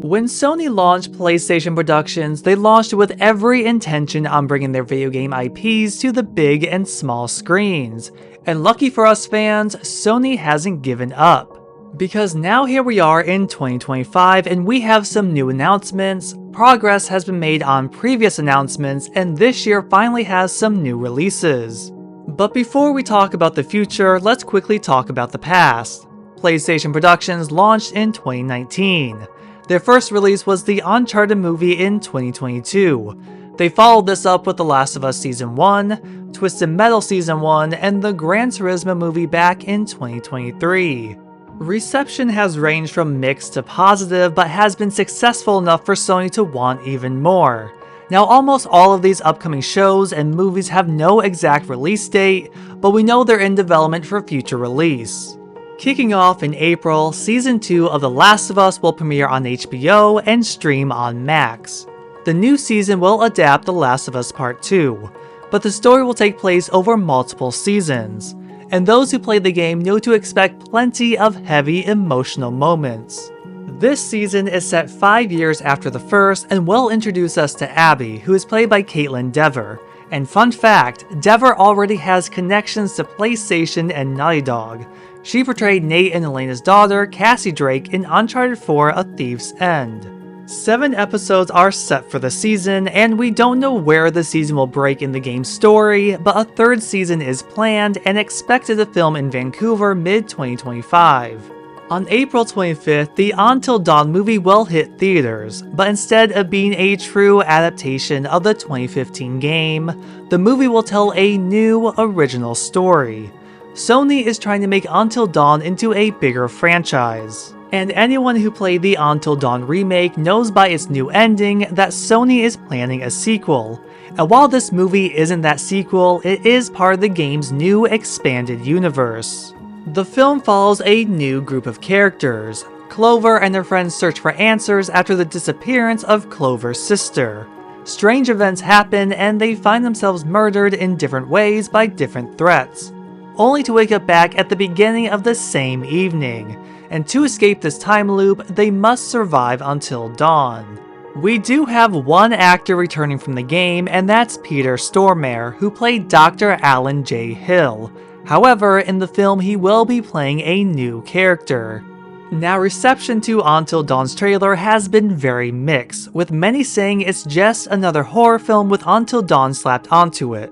When Sony launched PlayStation Productions, they launched with every intention on bringing their video game IPs to the big and small screens. And lucky for us fans, Sony hasn't given up. Because now here we are in 2025 and we have some new announcements, progress has been made on previous announcements, and this year finally has some new releases. But before we talk about the future, let's quickly talk about the past. PlayStation Productions launched in 2019. Their first release was the Uncharted movie in 2022. They followed this up with The Last of Us Season 1, Twisted Metal Season 1, and the Gran Turismo movie back in 2023. Reception has ranged from mixed to positive, but has been successful enough for Sony to want even more. Now, almost all of these upcoming shows and movies have no exact release date, but we know they're in development for future release. Kicking off in April, Season 2 of The Last of Us will premiere on HBO and stream on Max. The new season will adapt The Last of Us Part 2, but the story will take place over multiple seasons, and those who play the game know to expect plenty of heavy emotional moments. This season is set 5 years after the first and will introduce us to Abby, who is played by Caitlin Dever. And fun fact, Dever already has connections to PlayStation and Naughty Dog. She portrayed Nate and Elena's daughter, Cassie Drake, in Uncharted 4: A Thief's End. 7 episodes are set for the season, and we don't know where the season will break in the game's story, but a third season is planned and expected to film in Vancouver mid-2025. On April 25th, the Until Dawn movie will hit theaters, but instead of being a true adaptation of the 2015 game, the movie will tell a new, original story. Sony is trying to make Until Dawn into a bigger franchise, and anyone who played the Until Dawn remake knows by its new ending that Sony is planning a sequel. And while this movie isn't that sequel, it is part of the game's new expanded universe. The film follows a new group of characters. Clover and their friends search for answers after the disappearance of Clover's sister. Strange events happen and they find themselves murdered in different ways by different threats, only to wake up back at the beginning of the same evening. And to escape this time loop, they must survive until dawn. We do have one actor returning from the game, and that's Peter Stormare, who played Dr. Alan J. Hill. However, in the film he will be playing a new character. Now, reception to Until Dawn's trailer has been very mixed, with many saying it's just another horror film with Until Dawn slapped onto it.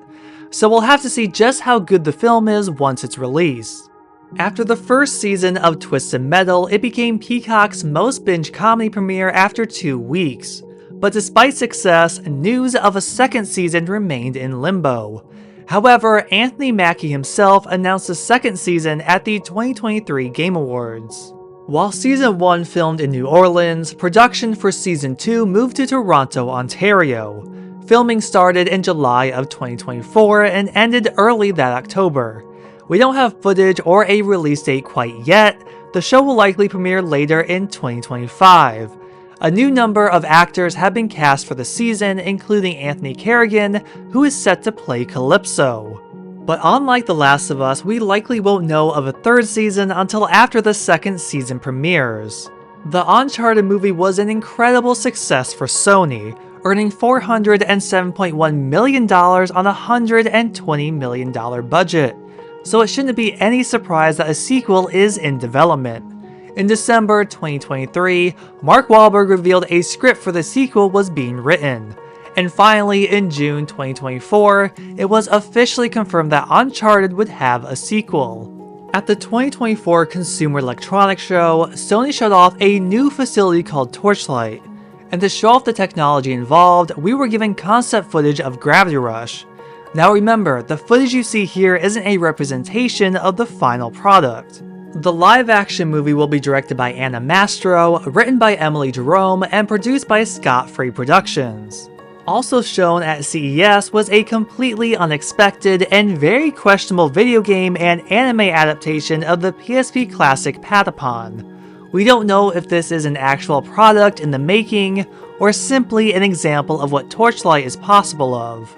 So we'll have to see just how good the film is once it's released. After the first season of Twisted Metal, it became Peacock's most binge comedy premiere after 2 weeks. But despite success, news of a second season remained in limbo. However, Anthony Mackie himself announced the second season at the 2023 Game Awards. While Season 1 filmed in New Orleans, production for Season 2 moved to Toronto, Ontario. Filming started in July of 2024 and ended early that October. We don't have footage or a release date quite yet. The show will likely premiere later in 2025. A new number of actors have been cast for the season, including Anthony Carrigan, who is set to play Calypso. But unlike The Last of Us, we likely won't know of a third season until after the second season premieres. The Uncharted movie was an incredible success for Sony, earning $407.1 million on a $120 million budget. So it shouldn't be any surprise that a sequel is in development. In December 2023, Mark Wahlberg revealed a script for the sequel was being written. And finally, in June 2024, it was officially confirmed that Uncharted would have a sequel. At the 2024 Consumer Electronics Show, Sony showed off a new facility called Torchlight. And to show off the technology involved, we were given concept footage of Gravity Rush. Now remember, the footage you see here isn't a representation of the final product. The live-action movie will be directed by Anna Mastro, written by Emily Jerome, and produced by Scott Free Productions. Also shown at CES was a completely unexpected and very questionable video game and anime adaptation of the PSP classic Patapon. We don't know if this is an actual product in the making, or simply an example of what Torchlight is possible of.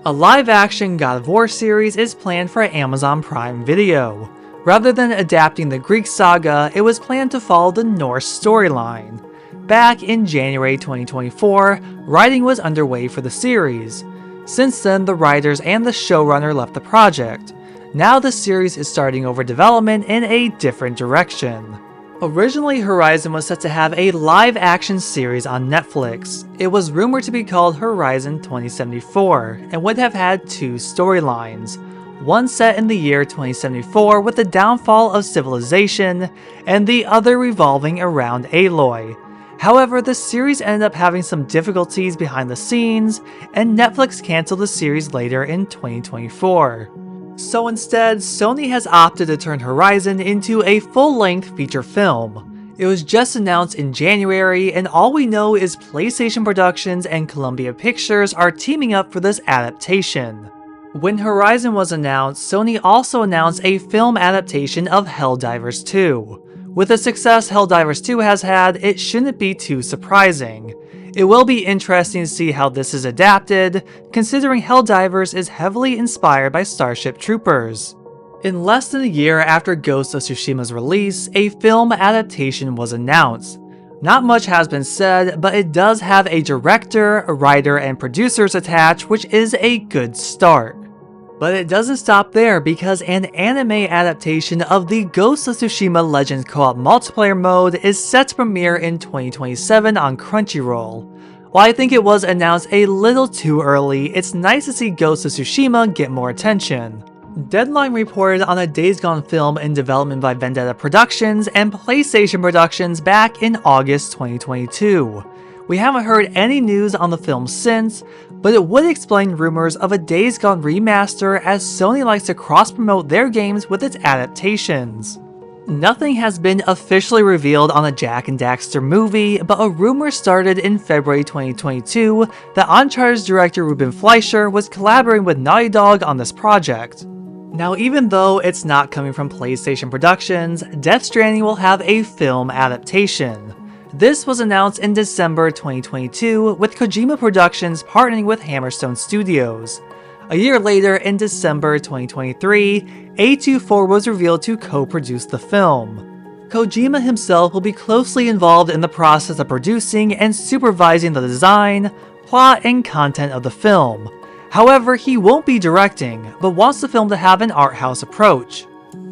A live-action God of War series is planned for Amazon Prime Video. Rather than adapting the Greek saga, it was planned to follow the Norse storyline. back in January 2024, writing was underway for the series. Since then, the writers and the showrunner left the project. Now the series is starting over development in a different direction. Originally, Horizon was set to have a live-action series on Netflix. It was rumored to be called Horizon 2074, and would have had two storylines. One set in the year 2074 with the downfall of civilization, and the other revolving around Aloy. However, the series ended up having some difficulties behind the scenes, and Netflix canceled the series later in 2024. So instead, Sony has opted to turn Horizon into a full-length feature film. It was just announced in January, and all we know is PlayStation Productions and Columbia Pictures are teaming up for this adaptation. When Horizon was announced, Sony also announced a film adaptation of Helldivers 2. With the success Helldivers 2 has had, it shouldn't be too surprising. It will be interesting to see how this is adapted, considering Helldivers is heavily inspired by Starship Troopers. In less than a year after Ghost of Tsushima's release, a film adaptation was announced. Not much has been said, but it does have a director, a writer, and producers attached, which is a good start. But it doesn't stop there, because an anime adaptation of the Ghost of Tsushima Legends co-op multiplayer mode is set to premiere in 2027 on Crunchyroll. While I think it was announced a little too early, it's nice to see Ghost of Tsushima get more attention. Deadline reported on a Days Gone film in development by Vendetta Productions and PlayStation Productions back in August 2022. We haven't heard any news on the film since, but it would explain rumors of a Days Gone remaster, as Sony likes to cross-promote their games with its adaptations. Nothing has been officially revealed on the Jak and Daxter movie, but a rumor started in February 2022 that Uncharted's director Ruben Fleischer was collaborating with Naughty Dog on this project. Now, even though it's not coming from PlayStation Productions, Death Stranding will have a film adaptation. This was announced in December 2022, with Kojima Productions partnering with Hammerstone Studios. A year later, in December 2023, A24 was revealed to co-produce the film. Kojima himself will be closely involved in the process of producing and supervising the design, plot, and content of the film. However, he won't be directing, but wants the film to have an art house approach.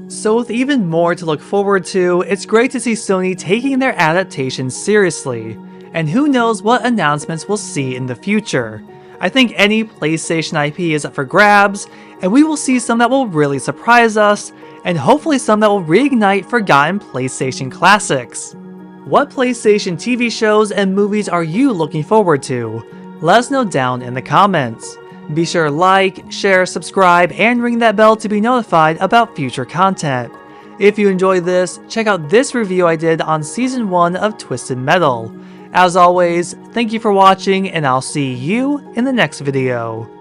So with even more to look forward to, it's great to see Sony taking their adaptations seriously, and who knows what announcements we'll see in the future. I think any PlayStation IP is up for grabs, and we will see some that will really surprise us, and hopefully some that will reignite forgotten PlayStation classics. What PlayStation TV shows and movies are you looking forward to? Let us know down in the comments. Be sure to like, share, subscribe, and ring that bell to be notified about future content. If you enjoyed this, check out this review I did on Season 1 of Twisted Metal. As always, thank you for watching, and I'll see you in the next video.